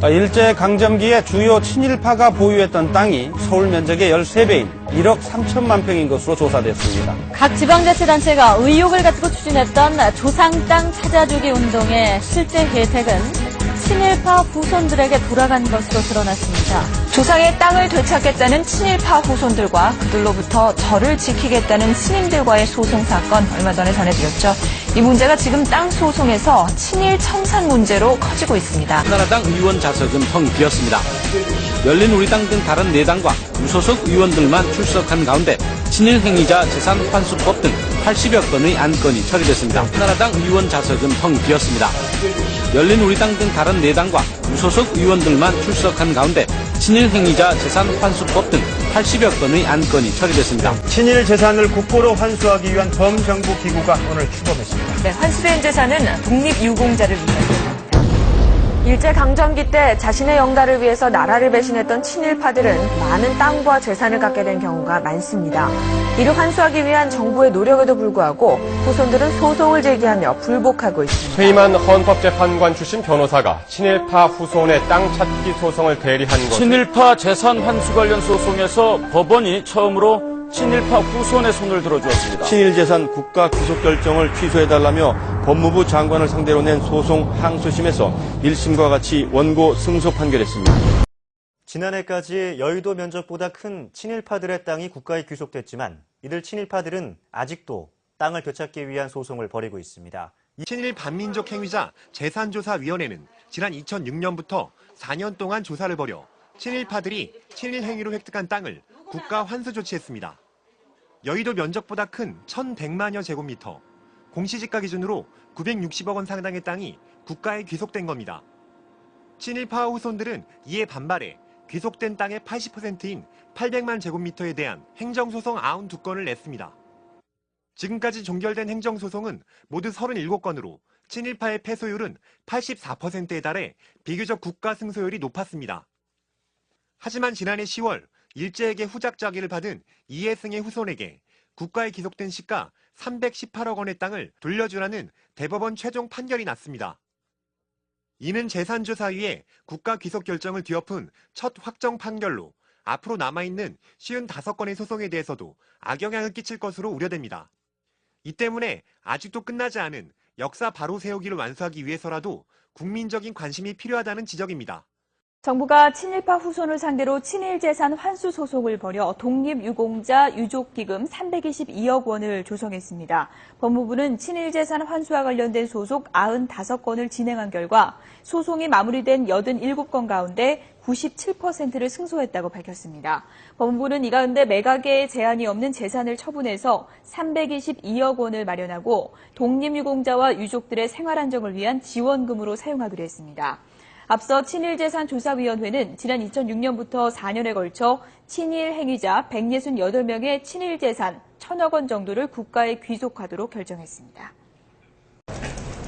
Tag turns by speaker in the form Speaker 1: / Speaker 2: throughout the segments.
Speaker 1: 일제강점기에 주요 친일파가 보유했던 땅이 서울 면적의 13배인 1억 3천만 평인 것으로 조사됐습니다.
Speaker 2: 각 지방자치단체가 의혹을 가지고 추진했던 조상 땅 찾아주기 운동의 실제 혜택은 친일파 후손들에게 돌아간 것으로 드러났습니다.
Speaker 3: 조상의 땅을 되찾겠다는 친일파 후손들과 그들로부터 절을 지키겠다는 스님들과의 소송 사건 얼마 전에 전해드렸죠. 이 문제가 지금 땅 소송에서 친일 청산 문제로 커지고 있습니다.
Speaker 4: 한나라당 의원 좌석은 텅 비었습니다. 열린 우리당 등 다른 4당과 무소속 의원들만 출석한 가운데 친일 행위자 재산 환수법 등 80여 건의 안건이 처리됐습니다. 한나라당 의원 좌석은 텅 비었습니다. 열린 우리당 등 다른 4당과 무소속 의원들만 출석한 가운데 친일 행위자 재산 환수법 등 80여 건의 안건이 처리됐습니다.
Speaker 5: 친일 재산을 국고로 환수하기 위한 범정부 기구가 오늘 출범했습니다.
Speaker 3: 네, 환수된 재산은 독립유공자를 위한
Speaker 6: 일제강점기 때 자신의 영달을 위해서 나라를 배신했던 친일파들은 많은 땅과 재산을 갖게 된 경우가 많습니다. 이를 환수하기 위한 정부의 노력에도 불구하고 후손들은 소송을 제기하며 불복하고 있습니다.
Speaker 7: 퇴임한 헌법재판관 출신 변호사가 친일파 후손의 땅 찾기 소송을 대리한 것은
Speaker 8: 친일파 재산 환수 관련 소송에서 법원이 처음으로 친일파 후손의 손을 들어주었습니다.
Speaker 9: 친일재산 국가 귀속 결정을 취소해달라며 법무부 장관을 상대로 낸 소송 항소심에서 1심과 같이 원고 승소 판결했습니다.
Speaker 5: 지난해까지 여의도 면적보다 큰 친일파들의 땅이 국가에 귀속됐지만 이들 친일파들은 아직도 땅을 되찾기 위한 소송을 벌이고 있습니다.
Speaker 10: 친일 반민족 행위자 재산조사위원회는 지난 2006년부터 4년 동안 조사를 벌여 친일파들이 친일 행위로 획득한 땅을 국가 환수 조치했습니다. 여의도 면적보다 큰 1,100만여 제곱미터, 공시지가 기준으로 960억 원 상당의 땅이 국가에 귀속된 겁니다. 친일파 후손들은 이에 반발해 귀속된 땅의 80%인 800만 제곱미터에 대한 행정소송 92건을 냈습니다. 지금까지 종결된 행정소송은 모두 37건으로 친일파의 패소율은 84%에 달해 비교적 국가 승소율이 높았습니다. 하지만 지난해 10월 일제에게 후작자기를 받은 이해승의 후손에게 국가에 기속된 시가 318억 원의 땅을 돌려주라는 대법원 최종 판결이 났습니다. 이는 재산조사위의 국가 귀속 결정을 뒤엎은 첫 확정 판결로 앞으로 남아있는 55건의 소송에 대해서도 악영향을 끼칠 것으로 우려됩니다. 이 때문에 아직도 끝나지 않은 역사 바로 세우기를 완수하기 위해서라도 국민적인 관심이 필요하다는 지적입니다.
Speaker 3: 정부가 친일파 후손을 상대로 친일재산 환수 소송을 벌여 독립유공자 유족기금 322억 원을 조성했습니다. 법무부는 친일재산 환수와 관련된 소속 95건을 진행한 결과 소송이 마무리된 87건 가운데 97%를 승소했다고 밝혔습니다. 법무부는 이 가운데 매각에 제한이 없는 재산을 처분해서 322억 원을 마련하고 독립유공자와 유족들의 생활 안정을 위한 지원금으로 사용하기로 했습니다. 앞서 친일재산조사위원회는 지난 2006년부터 4년에 걸쳐 친일 행위자 168명의 친일재산 1,000억 원 정도를 국가에 귀속하도록 결정했습니다.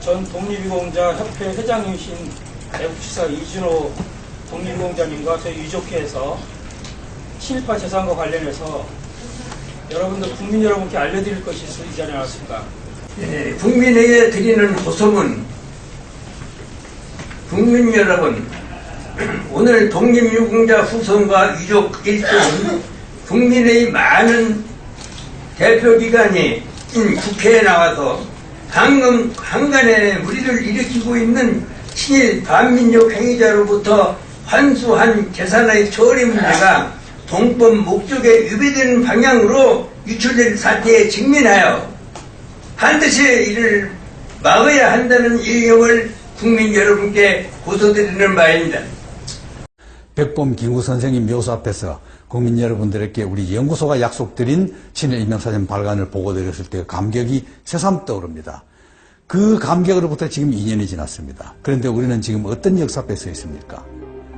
Speaker 11: 전 독립유공자 협회 회장이신 애국지사 이준호 독립유공자님과 저희 유족회에서 친일파 재산과 관련해서 국민 여러분께 알려드릴 것이 있지 않았습니까?
Speaker 12: 국민에게 드리는 호소문, 국민 여러분, 오늘 독립유공자 후손과 유족 일족은 국민의 많은 대표기관이 국회에 나와서 방금 한간에 우리를 일으키고 있는 친일 반민족 행위자로부터 환수한 재산의 처리 문제가 동법 목적에 위배되는 방향으로 유출된 사태에 직면하여 반드시 이를 막아야 한다는 일념을 국민 여러분께 고소드리는 바입니다.
Speaker 13: 백범 김구 선생님 묘소 앞에서 국민 여러분들에게 우리 연구소가 약속드린 친일 인명사전 발간을 보고드렸을 때 감격이 새삼 떠오릅니다. 그 감격으로부터 지금 2년이 지났습니다. 그런데 우리는 지금 어떤 역사 앞에 서 있습니까?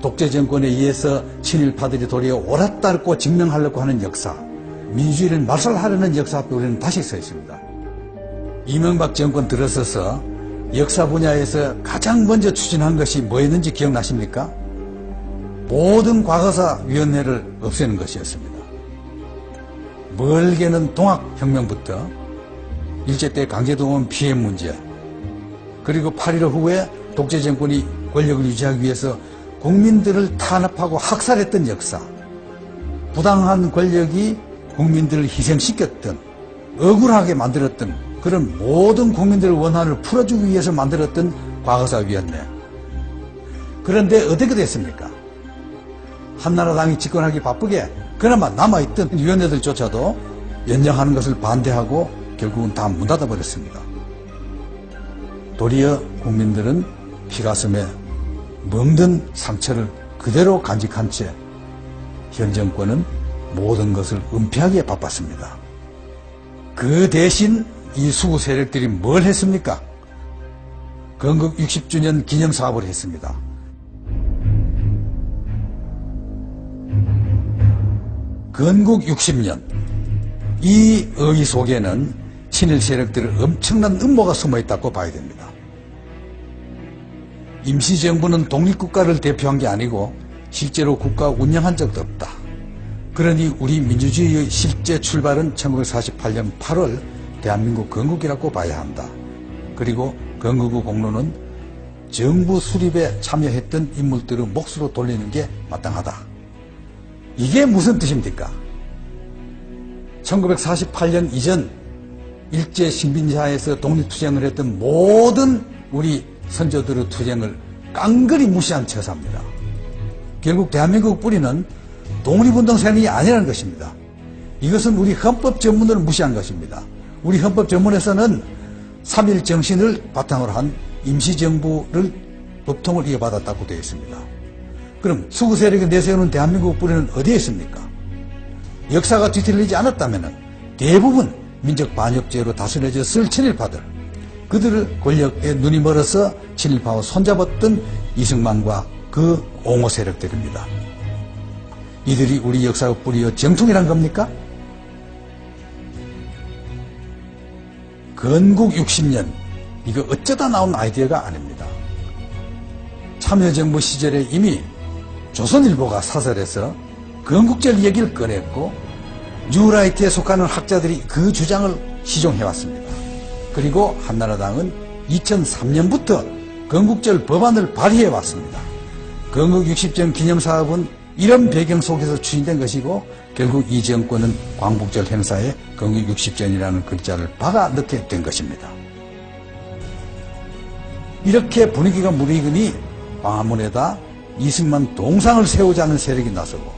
Speaker 13: 독재 정권에 의해서 친일파들이 도리어 옳았다고 증명하려고 하는 역사, 민주주의를 말살하려는 역사 앞에 우리는 다시 서 있습니다. 이명박 정권 들어서서 역사 분야에서 가장 먼저 추진한 것이 뭐였는지 기억나십니까? 모든 과거사위원회를 없애는 것이었습니다. 멀게는 동학혁명부터 일제 때 강제동원 피해 문제, 그리고 8.15 후에 독재 정권이 권력을 유지하기 위해서 국민들을 탄압하고 학살했던 역사, 부당한 권력이 국민들을 희생시켰던, 억울하게 만들었던 그런 모든 국민들의 원한을 풀어주기 위해서 만들었던 과거사위원회. 그런데 어떻게 됐습니까? 한나라당이 집권하기 바쁘게 그나마 남아있던 위원회들조차도 연장하는 것을 반대하고 결국은 다 문 닫아버렸습니다. 도리어 국민들은 피가슴에 멍든 상처를 그대로 간직한 채 현 정권은 모든 것을 은폐하기에 바빴습니다. 그 대신 이 수구 세력들이 뭘 했습니까? 건국 60주년 기념사업을 했습니다. 건국 60년, 이 의의 속에는 친일 세력들의 엄청난 음모가 숨어있다고 봐야 됩니다. 임시정부는 독립국가를 대표한 게 아니고 실제로 국가 운영한 적도 없다. 그러니 우리 민주주의의 실제 출발은 1948년 8월 대한민국 건국이라고 봐야 한다. 그리고 건국 후 공로는 정부 수립에 참여했던 인물들의 몫으로 돌리는 게 마땅하다. 이게 무슨 뜻입니까? 1948년 이전 일제 식민지하에서 독립투쟁을 했던 모든 우리 선조들의 투쟁을 깡그리 무시한 처사입니다. 결국 대한민국 뿌리는 독립운동 세력이 아니라는 것입니다. 이것은 우리 헌법 전문을 무시한 것입니다. 우리 헌법 전문에서는 3.1 정신을 바탕으로 한 임시정부를 법통을 이어받았다고 되어 있습니다. 그럼 수구 세력이 내세우는 대한민국 뿌리는 어디에 있습니까? 역사가 뒤틀리지 않았다면 대부분 민족 반역죄로 다스려졌을 친일파들, 그들을 권력에 눈이 멀어서 친일파와 손잡았던 이승만과 그 옹호 세력들입니다. 이들이 우리 역사의 뿌리여 정통이란 겁니까? 건국 60년, 이거 어쩌다 나온 아이디어가 아닙니다. 참여정부 시절에 이미 조선일보가 사설에서 건국절 얘기를 꺼냈고 뉴라이트에 속하는 학자들이 그 주장을 시종해왔습니다. 그리고 한나라당은 2003년부터 건국절 법안을 발의해왔습니다. 건국 60전 기념사업은 이런 배경 속에서 추진된 것이고 결국 이 정권은 광복절 행사에 건국 60전이라는 글자를 박아 넣게 된 것입니다. 이렇게 분위기가 무르익으니 광화문에다 이승만 동상을 세우자는 세력이 나서고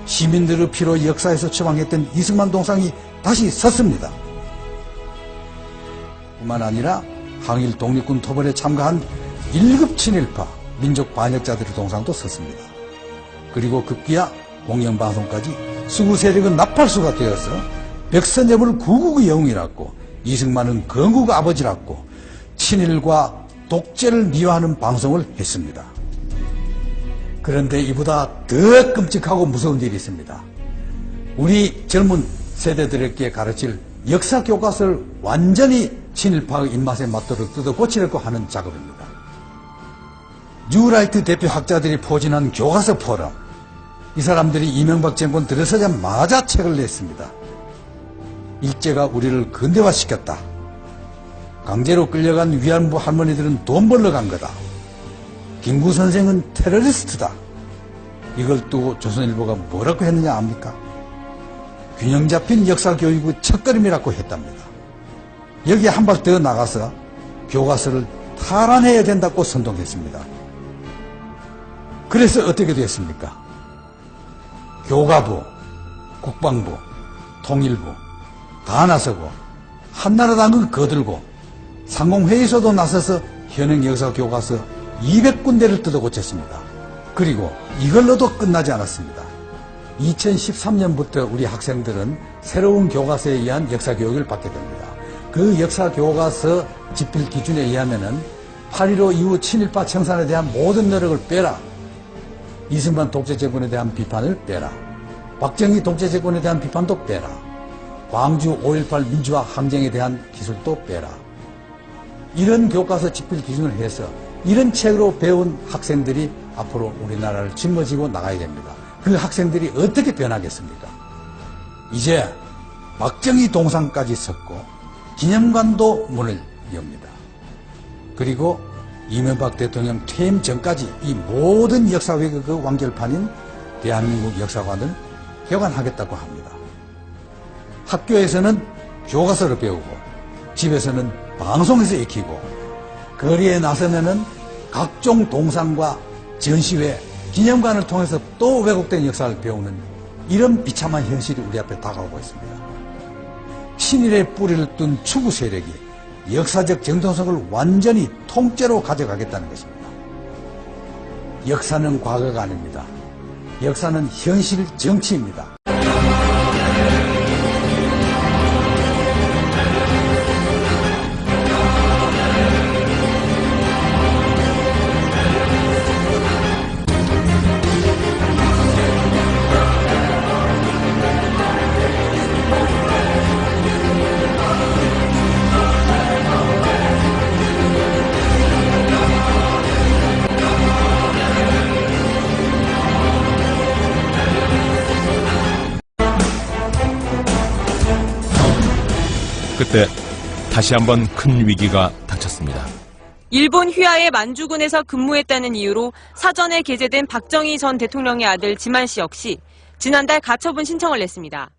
Speaker 13: 시민들의 피로 역사에서 처방했던 이승만 동상이 다시 섰습니다. 뿐만 아니라 항일 독립군 토벌에 참가한 1급 친일파 민족 반역자들의 동상도 섰습니다. 그리고 급기야 공영방송까지 수구 세력은 나팔수가 되어서 백선엽을 구국의 영웅이라고, 이승만은 건국 아버지라고 친일과 독재를 미화하는 방송을 했습니다. 그런데 이보다 더 끔찍하고 무서운 일이 있습니다. 우리 젊은 세대들에게 가르칠 역사 교과서를 완전히 친일파의 입맛에 맞도록 뜯어 고치려고 하는 작업입니다. 뉴라이트 대표 학자들이 포진한 교과서 포럼, 이 사람들이 이명박 정권 들어서자마자 책을 냈습니다. 일제가 우리를 근대화시켰다. 강제로 끌려간 위안부 할머니들은 돈 벌러 간 거다. 김구 선생은 테러리스트다. 이걸 두고 조선일보가 뭐라고 했느냐 압니까? 균형 잡힌 역사교육의 첫걸음이라고 했답니다. 여기에 한 발 더 나가서 교과서를 탈환해야 된다고 선동했습니다. 그래서 어떻게 됐습니까? 교과부, 국방부, 통일부 다 나서고 한나라당은 거들고 상공회의소도 나서서 현행 역사 교과서 200군데를 뜯어 고쳤습니다. 그리고 이걸로도 끝나지 않았습니다. 2013년부터 우리 학생들은 새로운 교과서에 의한 역사 교육을 받게 됩니다. 그 역사 교과서 집필 기준에 의하면은 8.15 이후 친일파 청산에 대한 모든 노력을 빼라. 이승만 독재정권에 대한 비판을 빼라. 박정희 독재정권에 대한 비판도 빼라. 광주 5.18 민주화 항쟁에 대한 기술도 빼라. 이런 교과서 집필 기준을 해서 이런 책으로 배운 학생들이 앞으로 우리나라를 짊어지고 나가야 됩니다. 그 학생들이 어떻게 변하겠습니까? 이제 박정희 동상까지 섰고 기념관도 문을 엽니다. 그리고 이명박 대통령 퇴임 전까지 이 모든 역사 왜곡의 그 완결판인 대한민국 역사관을 개관하겠다고 합니다. 학교에서는 교과서를 배우고 집에서는 방송에서 익히고 거리에 나서면은 각종 동상과 전시회, 기념관을 통해서 또 왜곡된 역사를 배우는 이런 비참한 현실이 우리 앞에 다가오고 있습니다. 친일의 뿌리를 둔 추구 세력이 역사적 정통성을 완전히 통째로 가져가겠다는 것입니다. 역사는 과거가 아닙니다. 역사는 현실 정치입니다.
Speaker 14: 그때 다시 한번 큰 위기가 닥쳤습니다.
Speaker 15: 일본 휘하의 만주군에서 근무했다는 이유로 사전에 게재된 박정희 전 대통령의 아들 지만 씨 역시 지난달 가처분 신청을 냈습니다.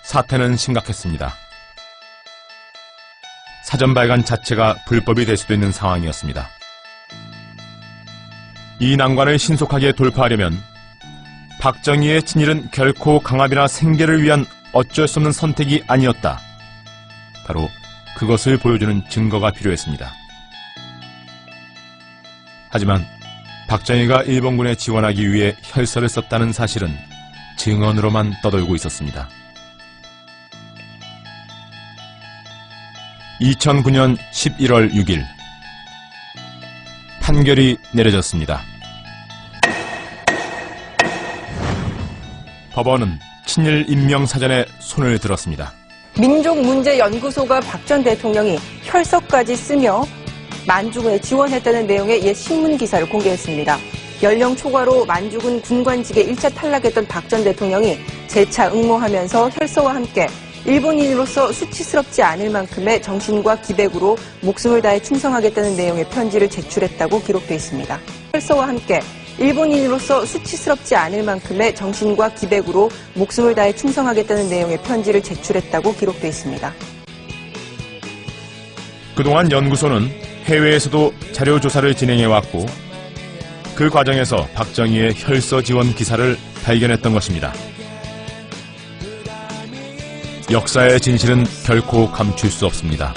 Speaker 14: 사태는 심각했습니다. 사전 발간 자체가 불법이 될 수도 있는 상황이었습니다. 이 난관을 신속하게 돌파하려면 박정희의 친일은 결코 강압이나 생계를 위한 어쩔 수 없는 선택이 아니었다. 바로 그것을 보여주는 증거가 필요했습니다. 하지만 박정희가 일본군에 지원하기 위해 혈서를 썼다는 사실은 증언으로만 떠돌고 있었습니다. 2009년 11월 6일 판결이 내려졌습니다. 법원은 친일 임명사전에 손을 들었습니다.
Speaker 16: 민족문제연구소가 박 전 대통령이 혈서까지 쓰며 만주군에 지원했다는 내용의 옛 신문기사를 공개했습니다. 연령 초과로 만주군 군관직에 1차 탈락했던 박 전 대통령이 재차 응모하면서 혈서와 함께 일본인으로서 수치스럽지 않을 만큼의 정신과 기백으로 목숨을 다해 충성하겠다는 내용의 편지를 제출했다고 기록돼 있습니다. 혈서와 함께 일본인으로서 수치스럽지 않을 만큼의 정신과 기백으로 목숨을 다해 충성하겠다는 내용의 편지를 제출했다고 기록돼 있습니다.
Speaker 14: 그동안 연구소는 해외에서도 자료 조사를 진행해왔고 그 과정에서 박정희의 혈서 지원 기사를 발견했던 것입니다. 역사의 진실은 결코 감출 수 없습니다.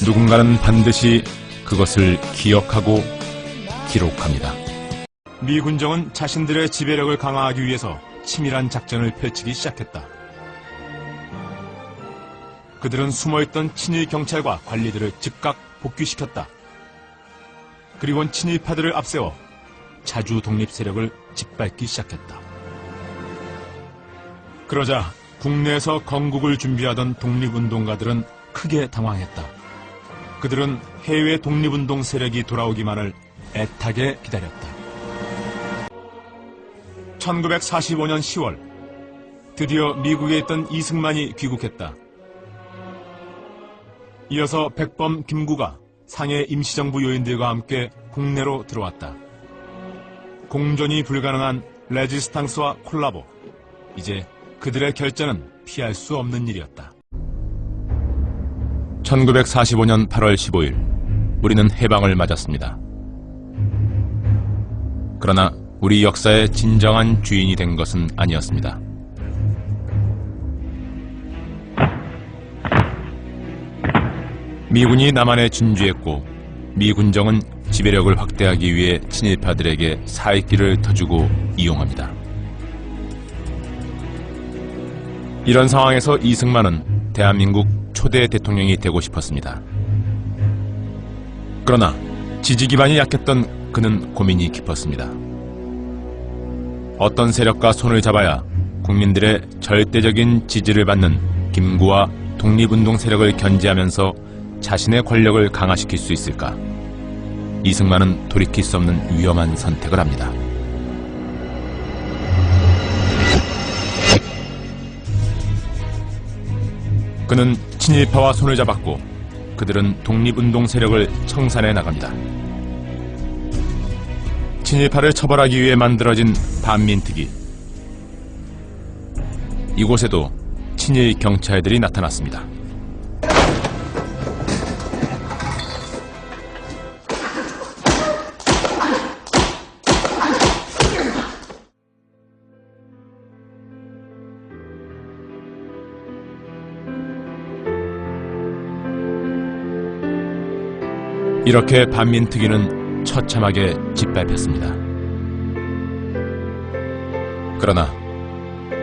Speaker 14: 누군가는 반드시 그것을 기억하고 기록합니다. 미 군정은 자신들의 지배력을 강화하기 위해서 치밀한 작전을 펼치기 시작했다. 그들은 숨어있던 친일 경찰과 관리들을 즉각 복귀시켰다. 그리고는 친일파들을 앞세워 자주 독립 세력을 짓밟기 시작했다. 그러자 국내에서 건국을 준비하던 독립운동가들은 크게 당황했다. 그들은 해외 독립운동 세력이 돌아오기만을 애타게 기다렸다. 1945년 10월 드디어 미국에 있던 이승만이 귀국했다. 이어서 백범, 김구가 상해 임시정부 요인들과 함께 국내로 들어왔다. 공존이 불가능한 레지스탕스와 콜라보. 이제 그들의 결전은 피할 수 없는 일이었다. 1945년 8월 15일 우리는 해방을 맞았습니다. 그러나 우리 역사의 진정한 주인이 된 것은 아니었습니다. 미군이 남한에 진주했고 미군정은 지배력을 확대하기 위해 친일파들에게 사익길을 터주고 이용합니다. 이런 상황에서 이승만은 대한민국 초대 대통령이 되고 싶었습니다. 그러나 지지 기반이 약했던 그는 고민이 깊었습니다. 어떤 세력과 손을 잡아야 국민들의 절대적인 지지를 받는 김구와 독립운동 세력을 견제하면서 자신의 권력을 강화시킬 수 있을까? 이승만은 돌이킬 수 없는 위험한 선택을 합니다. 그는 친일파와 손을 잡았고 그들은 독립운동 세력을 청산해 나갑니다. 친일파를 처벌하기 위해 만들어진 반민특위. 이곳에도 친일 경찰들이 나타났습니다. 이렇게 반민특위는 처참하게 짓밟혔습니다. 그러나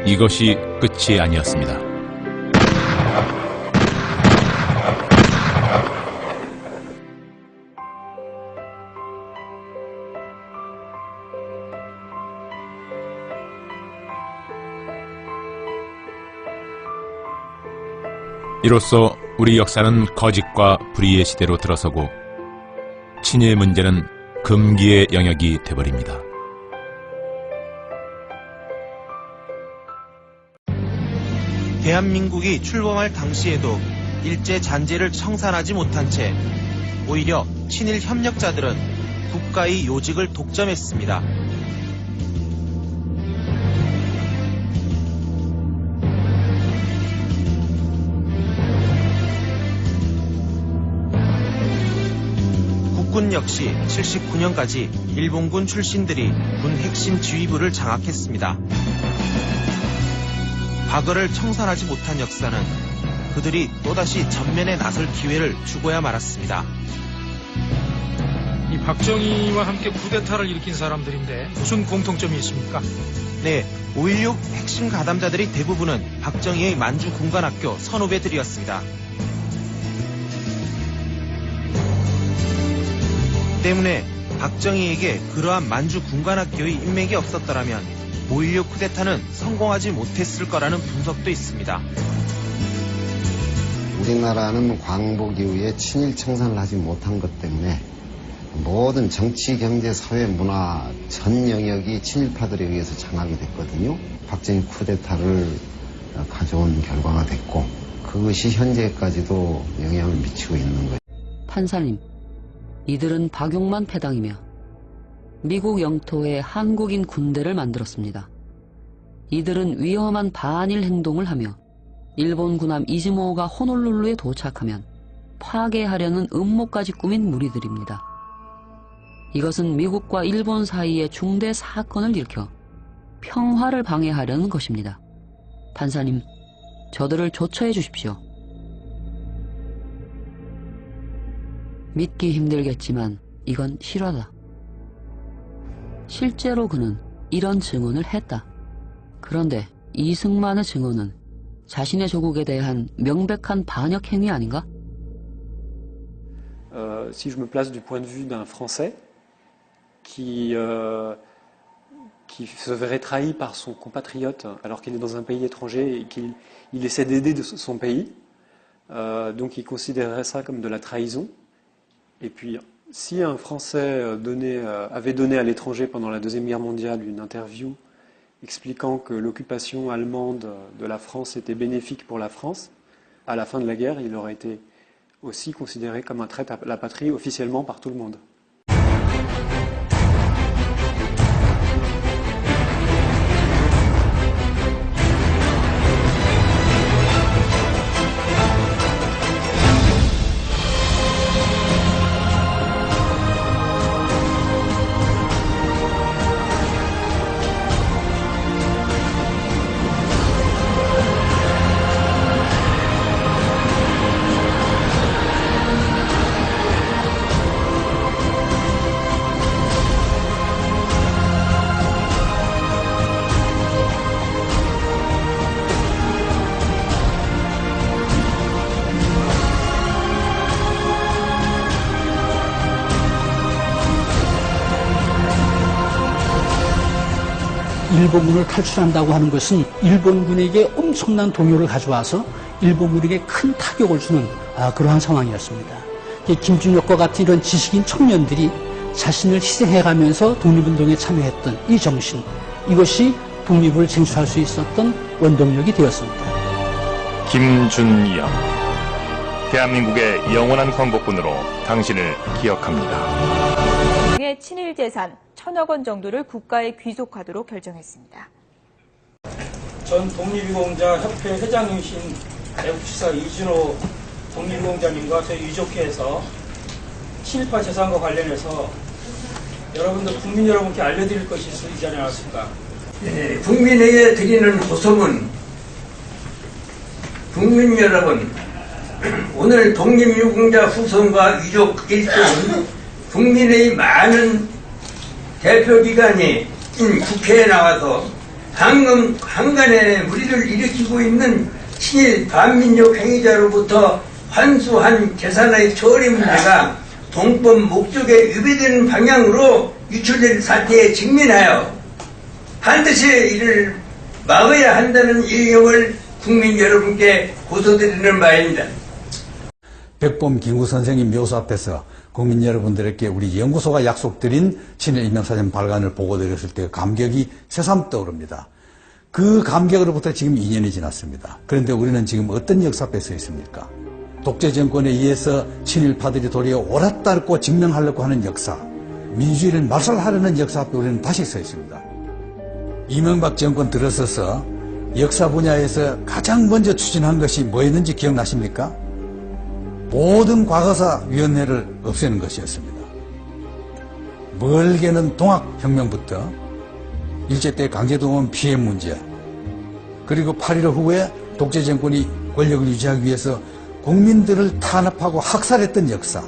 Speaker 14: 이것이 끝이 아니었습니다. 이로써 우리 역사는 거짓과 불의의 시대로 들어서고 친일 문제는 금기의 영역이 돼버립니다.
Speaker 17: 대한민국이 출범할 당시에도 일제 잔재를 청산하지 못한 채 오히려 친일 협력자들은 국가의 요직을 독점했습니다. 국군 역시 79년까지 일본군 출신들이 군 핵심 지휘부를 장악했습니다. 과거를 청산하지 못한 역사는 그들이 또다시 전면에 나설 기회를 주고야 말았습니다.
Speaker 18: 이 박정희와 함께 쿠데타를 일으킨 사람들인데 무슨 공통점이 있습니까?
Speaker 17: 네, 5.16 핵심 가담자들의 대부분은 박정희의 만주 군관학교 선후배들이었습니다. 때문에 박정희에게 그러한 만주 군관학교의 인맥이 없었더라면 5.16 쿠데타는 성공하지 못했을 거라는 분석도 있습니다.
Speaker 19: 우리나라는 광복 이후에 친일 청산을 하지 못한 것 때문에 모든 정치, 경제, 사회, 문화 전 영역이 친일파들에 의해서 장악이 됐거든요. 박정희 쿠데타를 가져온 결과가 됐고 그것이 현재까지도 영향을 미치고 있는 거예요.
Speaker 20: 판사님, 이들은 박용만 패당이며 미국 영토에 한국인 군대를 만들었습니다. 이들은 위험한 반일 행동을 하며 일본 군함 이즈모가 호놀룰루에 도착하면 파괴하려는 음모까지 꾸민 무리들입니다. 이것은 미국과 일본 사이에 중대 사건을 일으켜 평화를 방해하려는 것입니다. 판사님, 저들을 조처해 주십시오. 믿기 힘들겠지만 이건 실화다. 실제로 그는 이런 증언을 했다. 그런데 이승만의 증언은 자신의 조국에 대한 명백한 반역 행위 아닌가?
Speaker 21: Si je me place du point de vue d'un Français qui se verrait trahi par son compatriote alors qu'il est dans un pays étranger et qu'il essaie d'aider son pays, donc il considérerait ça comme de la trahison. Et puis, si un Français avait donné à l'étranger pendant la Deuxième Guerre mondiale une interview expliquant que l'occupation allemande de la France était bénéfique pour la France, à la fin de la guerre, il aurait été aussi considéré comme un traître à la patrie officiellement par tout le monde.
Speaker 22: 일본군을 탈출한다고 하는 것은 일본군에게 엄청난 동요를 가져와서 일본군에게 큰 타격을 주는 그러한 상황이었습니다. 김준혁과 같은 이런 지식인 청년들이 자신을 희생해가면서 독립운동에 참여했던 이 정신, 이것이 독립을 쟁취할 수 있었던 원동력이 되었습니다.
Speaker 14: 김준영,
Speaker 1: 대한민국의 영원한 광복군으로 당신을 기억합니다.
Speaker 3: 의 친일 재산 1,000억 원 정도를 국가에 귀속하도록 결정했습니다.
Speaker 11: 전 독립유공자 협회 회장이신 애국지사 이준호 독립유공자님과 저희 유족회에서 친일파 재산과 관련해서 국민 여러분께 알려드릴 것이 있어 이 자리에 나왔습니다.
Speaker 12: 네, 국민에게 드리는 호소문. 국민 여러분, 오늘 독립유공자 후손과 유족 일족은 국민의 많은 대표기관이 국회에 나와서 한간에 무리를 일으키고 있는 친일 반민족 행위자로부터 환수한 재산의 처리 문제가 동법 목적에 위배되는 방향으로 유출된 사태에 직면하여 반드시 이를 막아야 한다는 일념을 국민 여러분께 고소드리는 바입니다.
Speaker 13: 백범 김구 선생님 묘소 앞에서 국민 여러분들에게 우리 연구소가 약속드린 친일 인명사전 발간을 보고드렸을 때 감격이 새삼 떠오릅니다. 그 감격으로부터 지금 2년이 지났습니다. 그런데 우리는 지금 어떤 역사 앞에 서 있습니까? 독재 정권에 의해서 친일파들이 도리어 옳았다고 증명하려고 하는 역사, 민주주의를 말살하려는 역사 앞에 우리는 다시 서 있습니다. 이명박 정권 들어서서 역사 분야에서 가장 먼저 추진한 것이 뭐였는지 기억나십니까? 모든 과거사위원회를 없애는 것이었습니다. 멀게는 동학혁명부터 일제 때 강제동원 피해 문제, 그리고 8.15 후에 독재 정권이 권력을 유지하기 위해서 국민들을 탄압하고 학살했던 역사,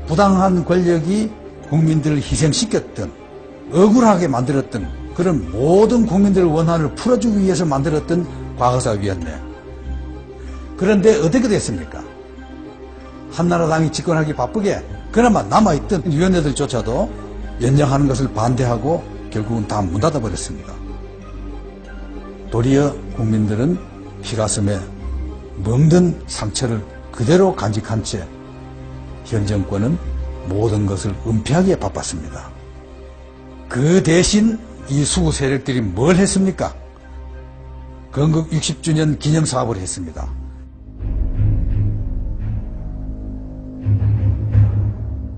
Speaker 13: 부당한 권력이 국민들을 희생시켰던, 억울하게 만들었던 그런 모든 국민들의 원한을 풀어주기 위해서 만들었던 과거사위원회. 그런데 어떻게 됐습니까? 한나라당이 집권하기 바쁘게 그나마 남아있던 위원회들조차도 연장하는 것을 반대하고 결국은 다 문 닫아버렸습니다. 도리어 국민들은 피가슴에 멍든 상처를 그대로 간직한 채 현 정권은 모든 것을 은폐하기에 바빴습니다. 그 대신 이 수구 세력들이 뭘 했습니까? 건국 60주년 기념사업을 했습니다.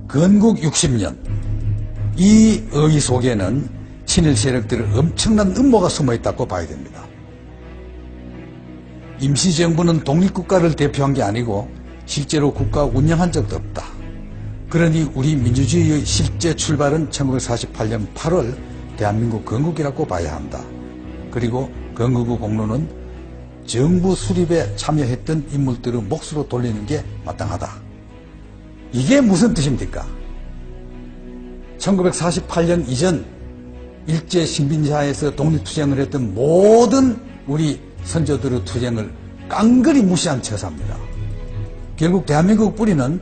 Speaker 13: 건국 60년, 이 의의 속에는 친일 세력들의 엄청난 음모가 숨어있다고 봐야 됩니다. 임시정부는 독립국가를 대표한 게 아니고 실제로 국가 운영한 적도 없다. 그러니 우리 민주주의의 실제 출발은 1948년 8월 대한민국 건국이라고 봐야 한다. 그리고 건국 후 공로는 정부 수립에 참여했던 인물들의 몫으로 돌리는 게 마땅하다. 이게 무슨 뜻입니까? 1948년 이전 일제 식민지하에서 독립투쟁을 했던 모든 우리 선조들의 투쟁을 깡그리 무시한 처사입니다. 결국 대한민국 뿌리는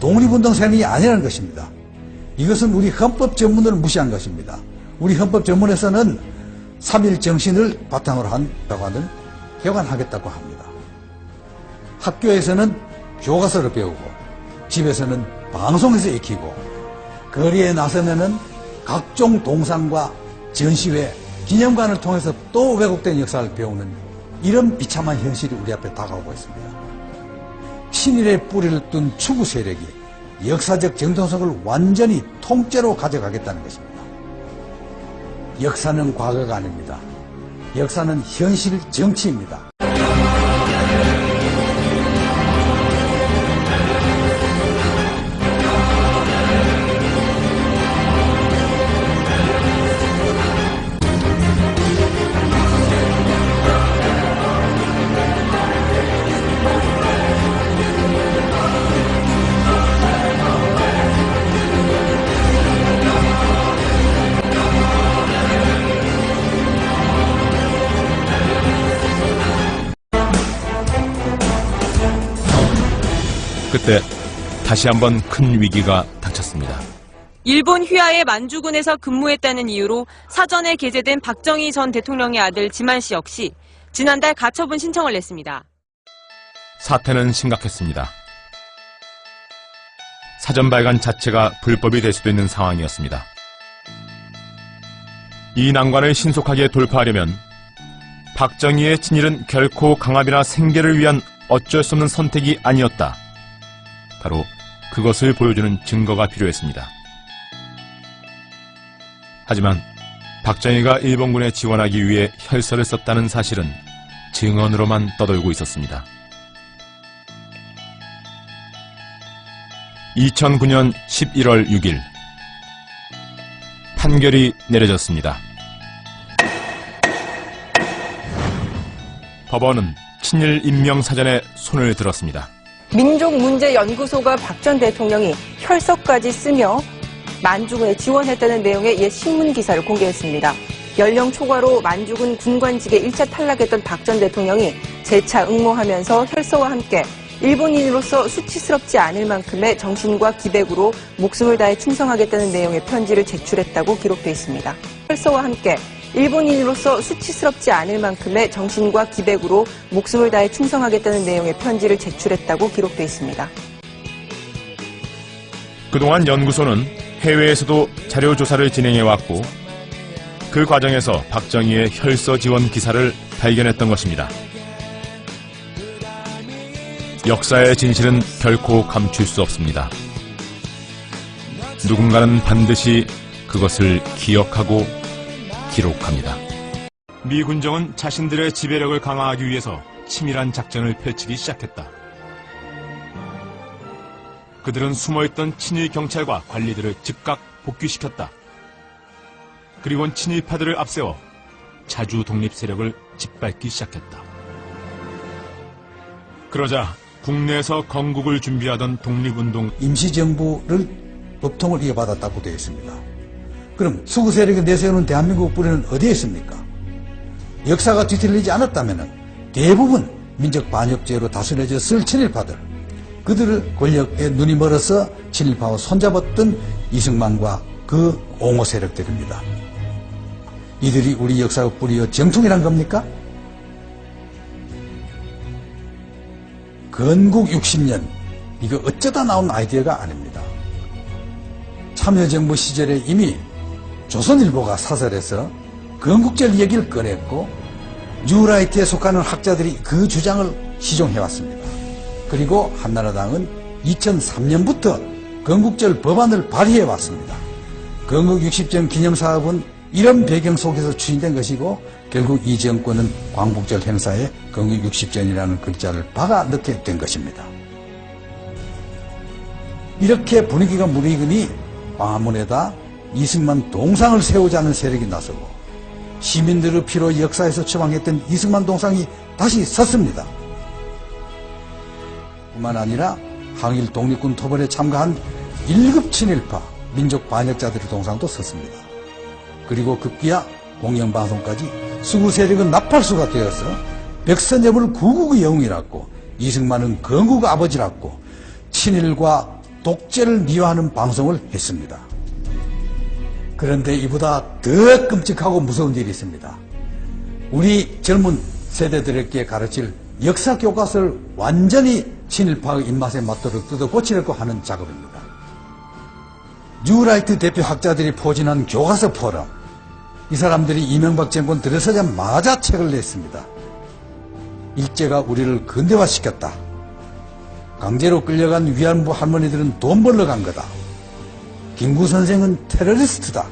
Speaker 13: 독립운동 세력이 아니라는 것입니다. 이것은 우리 헌법 전문을 무시한 것입니다. 우리 헌법 전문에서는 3.1 정신을 바탕으로 한 법안을 개관하겠다고 합니다. 학교에서는 교과서를 배우고 집에서는 방송에서 익히고 거리에 나서면은 각종 동상과 전시회, 기념관을 통해서 또 왜곡된 역사를 배우는 이런 비참한 현실이 우리 앞에 다가오고 있습니다. 친일의 뿌리를 둔 추구 세력이 역사적 정통성을 완전히 통째로 가져가겠다는 것입니다. 역사는 과거가 아닙니다. 역사는 현실 정치입니다.
Speaker 14: 그때 다시 한번 큰 위기가 닥쳤습니다.
Speaker 15: 일본 휘하의 만주군에서 근무했다는 이유로 사전에 게재된 박정희 전 대통령의 아들 지만 씨 역시 지난달 가처분 신청을 냈습니다.
Speaker 14: 사태는 심각했습니다. 사전 발간 자체가 불법이 될 수도 있는 상황이었습니다. 이 난관을 신속하게 돌파하려면 박정희의 친일은 결코 강압이나 생계를 위한 어쩔 수 없는 선택이 아니었다. 바로 그것을 보여주는 증거가 필요했습니다. 하지만 박정희가 일본군에 지원하기 위해 혈서를 썼다는 사실은 증언으로만 떠돌고 있었습니다. 2009년 11월 6일 판결이 내려졌습니다. 법원은 친일 임명사전에 손을 들었습니다.
Speaker 16: 민족문제연구소가 박 전 대통령이 혈서까지 쓰며 만주군에 지원했다는 내용의 옛 신문 기사를 공개했습니다. 연령 초과로 만주군 군관직에 1차 탈락했던 박 전 대통령이 재차 응모하면서 혈서와 함께 일본인으로서 수치스럽지 않을 만큼의 정신과 기백으로 목숨을 다해 충성하겠다는 내용의 편지를 제출했다고 기록돼 있습니다. 혈서와 함께 일본인으로서 수치스럽지 않을 만큼의 정신과 기백으로 목숨을 다해 충성하겠다는 내용의 편지를 제출했다고 기록돼 있습니다.
Speaker 14: 그동안 연구소는 해외에서도 자료 조사를 진행해왔고 그 과정에서 박정희의 혈서 지원 기사를 발견했던 것입니다. 역사의 진실은 결코 감출 수 없습니다. 누군가는 반드시 그것을 기억하고 기록합니다. 미 군정은 자신들의 지배력을 강화하기 위해서 치밀한 작전을 펼치기 시작했다. 그들은 숨어있던 친일 경찰과 관리들을 즉각 복귀시켰다. 그리고는 친일파들을 앞세워 자주 독립 세력을 짓밟기 시작했다. 그러자 국내에서 건국을 준비하던 독립운동
Speaker 13: 임시정부를 법통을 이어받았다고 되어 있습니다. 그럼 수구 세력이 내세우는 대한민국 뿌리는 어디에 있습니까? 역사가 뒤틀리지 않았다면 대부분 민족 반역죄로 다스려졌을 친일파들, 그들을 권력에 눈이 멀어서 친일파와 손잡았던 이승만과 그 옹호 세력들입니다. 이들이 우리 역사의 뿌리여 정통이란 겁니까? 건국 60년, 이거 어쩌다 나온 아이디어가 아닙니다. 참여정부 시절에 이미 조선일보가 사설에서 건국절 얘기를 꺼냈고 뉴라이트에 속하는 학자들이 그 주장을 시종해왔습니다. 그리고 한나라당은 2003년부터 건국절 법안을 발의해왔습니다. 건국 60전 기념사업은 이런 배경 속에서 추진된 것이고 결국 이 정권은 광복절 행사에 건국 60전이라는 글자를 박아 넣게 된 것입니다. 이렇게 분위기가 무르익으니 광화문에다 이승만 동상을 세우자는 세력이 나서고 시민들의 피로 역사에서 처방했던 이승만 동상이 다시 섰습니다. 뿐만 아니라 항일 독립군 토벌에 참가한 1급 친일파 민족 반역자들의 동상도 섰습니다. 그리고 급기야 공영방송까지 수구 세력은 나팔수가 되어서 백선엽을 구국의 영웅이라고 이승만은 건국의 아버지라고 친일과 독재를 미화하는 방송을 했습니다. 그런데 이보다 더 끔찍하고 무서운 일이 있습니다. 우리 젊은 세대들에게 가르칠 역사 교과서를 완전히 친일파의 입맛에 맞도록 뜯어 고치려고 하는 작업입니다. 뉴라이트 대표 학자들이 포진한 교과서 포럼, 이 사람들이 이명박 정권 들어서자마자 책을 냈습니다. 일제가 우리를 근대화시켰다. 강제로 끌려간 위안부 할머니들은 돈 벌러 간 거다. 김구 선생은 테러리스트다.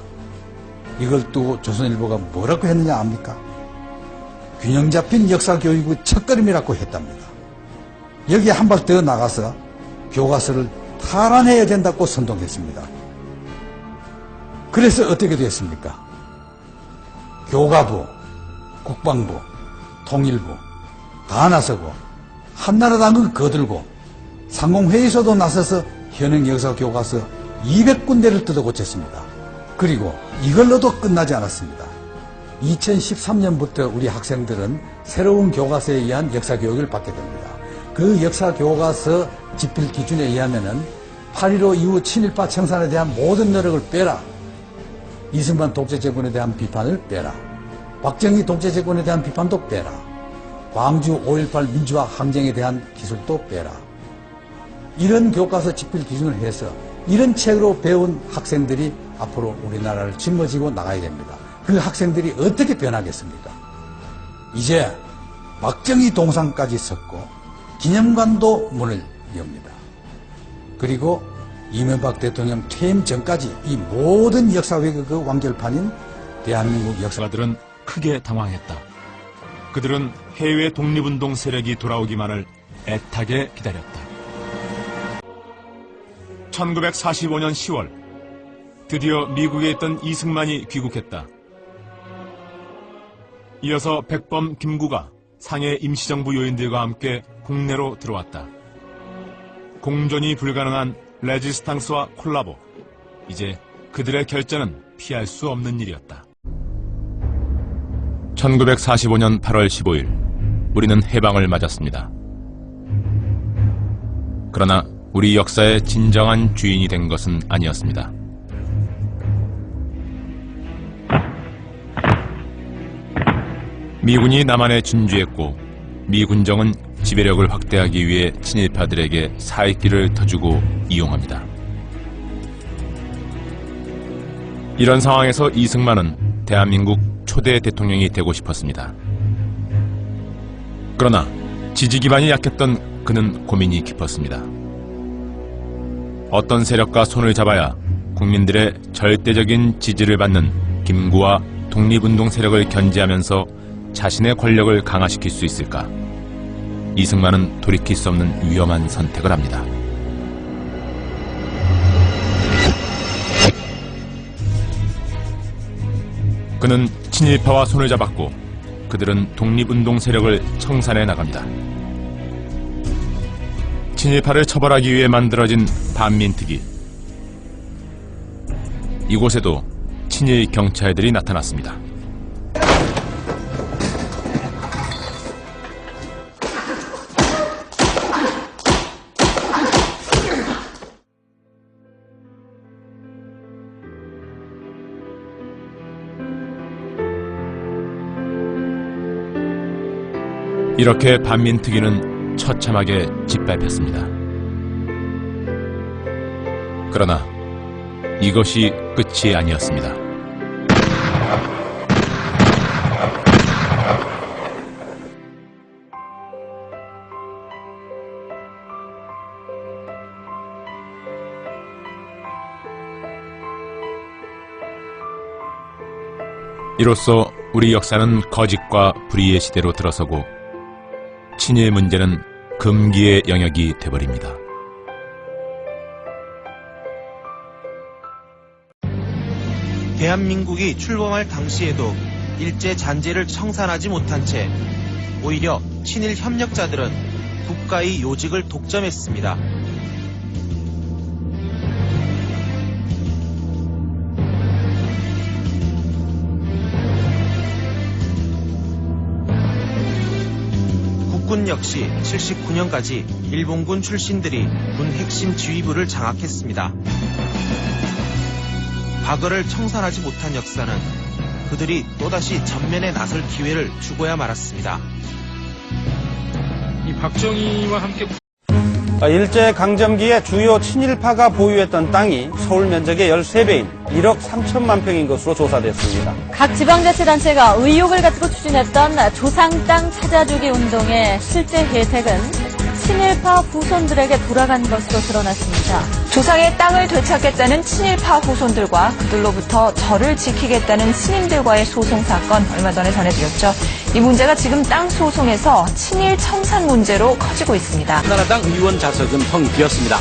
Speaker 13: 이걸 두고 조선일보가 뭐라고 했느냐 압니까? 균형 잡힌 역사교육의 첫걸음이라고 했답니다. 여기에 한 발 더 나가서 교과서를 탈환해야 된다고 선동했습니다. 그래서 어떻게 됐습니까? 교과부, 국방부, 통일부 다 나서고 한나라당은 거들고 상공회의소도 나서서 현행 역사교과서 200군데를 뜯어 고쳤습니다. 그리고 이걸로도 끝나지 않았습니다. 2013년부터 우리 학생들은 새로운 교과서에 의한 역사교육을 받게 됩니다. 그 역사교과서 집필 기준에 의하면 8.15 이후 친일파 청산에 대한 모든 노력을 빼라. 이승만 독재정권에 대한 비판을 빼라. 박정희 독재정권에 대한 비판도 빼라. 광주 5.18 민주화 항쟁에 대한 기술도 빼라. 이런 교과서 집필 기준을 해서 이런 책으로 배운 학생들이 앞으로 우리나라를 짊어지고 나가야 됩니다. 그 학생들이 어떻게 변하겠습니까? 이제 박정희 동상까지 섰고 기념관도 문을 엽니다. 그리고 이명박 대통령 퇴임 전까지 이 모든 역사 왜곡의 완결판인 대한민국
Speaker 14: 역사가들은 크게 당황했다. 그들은 해외 독립운동 세력이 돌아오기만을 애타게 기다렸다. 1945년 10월 드디어 미국에 있던 이승만이 귀국했다. 이어서 백범, 김구가 상해 임시정부 요인들과 함께 국내로 들어왔다. 공존이 불가능한 레지스탕스와 콜라보. 이제 그들의 결전은 피할 수 없는 일이었다. 1945년 8월 15일 우리는 해방을 맞았습니다. 그러나 우리 역사의 진정한 주인이 된 것은 아니었습니다. 미군이 남한에 진주했고 미군정은 지배력을 확대하기 위해 친일파들에게 사익길을 터주고 이용합니다. 이런 상황에서 이승만은 대한민국 초대 대통령이 되고 싶었습니다. 그러나 지지 기반이 약했던 그는 고민이 깊었습니다. 어떤 세력과 손을 잡아야 국민들의 절대적인 지지를 받는 김구와 독립운동 세력을 견제하면서 자신의 권력을 강화시킬 수 있을까? 이승만은 돌이킬 수 없는 위험한 선택을 합니다. 그는 친일파와 손을 잡았고 그들은 독립운동 세력을 청산해 나갑니다. 친일파를 처벌하기 위해 만들어진 반민특위. 이곳에도 친일 경찰들이 나타났습니다. 이렇게 반민특위는 처참하게 짓밟혔습니다. 그러나 이것이 끝이 아니었습니다. 이로써 우리 역사는 거짓과 불의의 시대로 들어서고 친일 문제는 금기의 영역이 되어버립니다.
Speaker 17: 대한민국이 출범할 당시에도 일제 잔재를 청산하지 못한 채 오히려 친일 협력자들은 국가의 요직을 독점했습니다. 국군 역시 79년까지 일본군 출신들이 군 핵심 지휘부를 장악했습니다. 과거를 청산하지 못한 역사는 그들이 또다시 전면에 나설 기회를 주고야 말았습니다.
Speaker 18: 이 박정희와 함께
Speaker 2: 일제강점기에 주요 친일파가 보유했던 땅이 서울 면적의 13배인 1억 3천만 평인 것으로 조사됐습니다.
Speaker 4: 각 지방자치단체가 의혹을 가지고 추진했던 조상 땅 찾아주기 운동의 실제 혜택은 친일파 후손들에게 돌아간 것으로 드러났습니다.
Speaker 6: 조상의 땅을 되찾겠다는 친일파 후손들과 그들로부터 절을 지키겠다는 스님들과의 소송 사건 얼마 전에 전해드렸죠. 이 문제가 지금 땅 소송에서 친일 청산 문제로 커지고 있습니다.
Speaker 22: 한나라당 의원 좌석은 텅 비었습니다.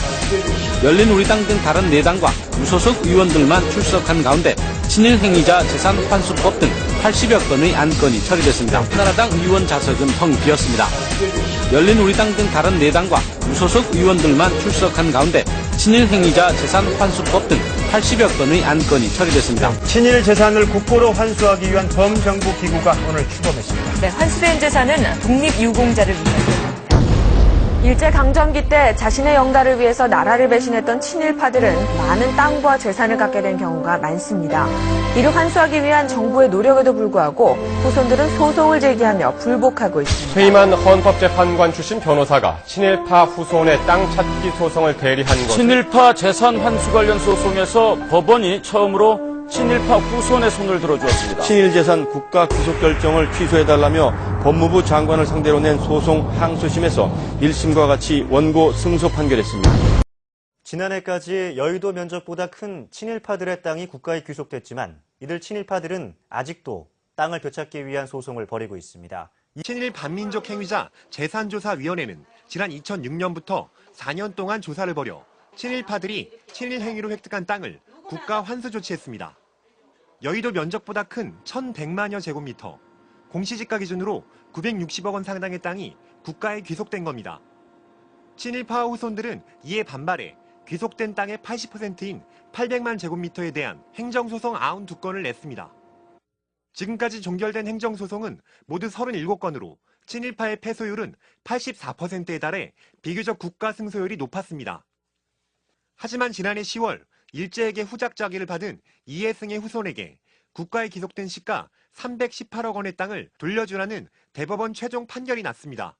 Speaker 22: 열린우리당 등 다른 4당과 무소속 의원들만 출석한 가운데 친일 행위자 재산 환수법 등 80여 건의 안건이 처리됐습니다. 한나라당 의원 좌석은 텅 비었습니다. 열린우리당 등 다른 4당과 무소속 의원들만 출석한 가운데 친일 행위자 재산 환수법 등 80여 건의 안건이 처리됐습니다.
Speaker 2: 친일 재산을 국고로 환수하기 위한 범정부 기구가 오늘 출범했습니다.
Speaker 6: 네, 환수된 재산은 독립유공자를 위한 일제강점기 때 자신의 영달을 위해서 나라를 배신했던 친일파들은 많은 땅과 재산을 갖게 된 경우가 많습니다. 이를 환수하기 위한 정부의 노력에도 불구하고 후손들은 소송을 제기하며 불복하고 있습니다.
Speaker 7: 퇴임한 헌법재판관 출신 변호사가 친일파 후손의 땅 찾기 소송을 대리한 것.
Speaker 8: 친일파 재산 환수 관련 소송에서 법원이 처음으로 친일파 후손의 손을 들어주었습니다.
Speaker 9: 친일 재산 국가 귀속 결정을 취소해달라며 법무부 장관을 상대로 낸 소송 항소심에서 1심과 같이 원고 승소 판결했습니다.
Speaker 5: 지난해까지 여의도 면적보다 큰 친일파들의 땅이 국가에 귀속됐지만 이들 친일파들은 아직도 땅을 되찾기 위한 소송을 벌이고 있습니다.
Speaker 10: 친일 반민족 행위자 재산조사위원회는 지난 2006년부터 4년 동안 조사를 벌여 친일파들이 친일 행위로 획득한 땅을 국가 환수 조치했습니다. 여의도 면적보다 큰 1,100만여 제곱미터, 공시지가 기준으로 960억 원 상당의 땅이 국가에 귀속된 겁니다. 친일파 후손들은 이에 반발해 귀속된 땅의 80%인 800만 제곱미터에 대한 행정소송 92건을 냈습니다. 지금까지 종결된 행정소송은 모두 37건으로 친일파의 패소율은 84%에 달해 비교적 국가 승소율이 높았습니다. 하지만 지난해 10월 일제에게 후작자기를 받은 이해승의 후손에게 국가에 귀속된 시가 318억 원의 땅을 돌려주라는 대법원 최종 판결이 났습니다.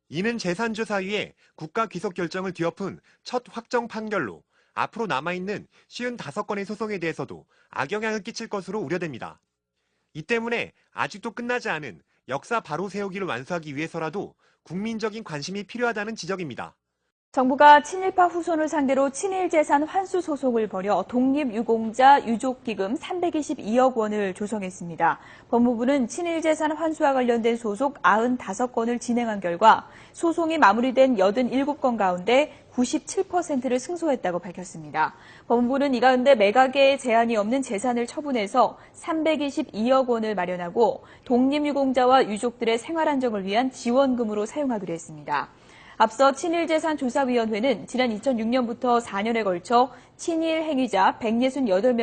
Speaker 10: 이는 재산조사위의 국가 귀속 결정을 뒤엎은 첫 확정 판결로 앞으로 남아있는 55건의 소송에 대해서도 악영향을 끼칠 것으로 우려됩니다. 이 때문에 아직도 끝나지 않은 역사 바로 세우기를 완수하기 위해서라도 국민적인 관심이 필요하다는 지적입니다.
Speaker 3: 정부가 친일파 후손을 상대로 친일재산 환수 소송을 벌여 독립유공자 유족기금 322억 원을 조성했습니다. 법무부는 친일재산 환수와 관련된 소속 95건을 진행한 결과 소송이 마무리된 87건 가운데 97%를 승소했다고 밝혔습니다. 법무부는 이 가운데 매각에 제한이 없는 재산을 처분해서 322억 원을 마련하고 독립유공자와 유족들의 생활 안정을 위한 지원금으로 사용하기로 했습니다. 앞서 친일재산조사위원회는 지난 2006년부터 4년에 걸쳐 친일 행위자 168명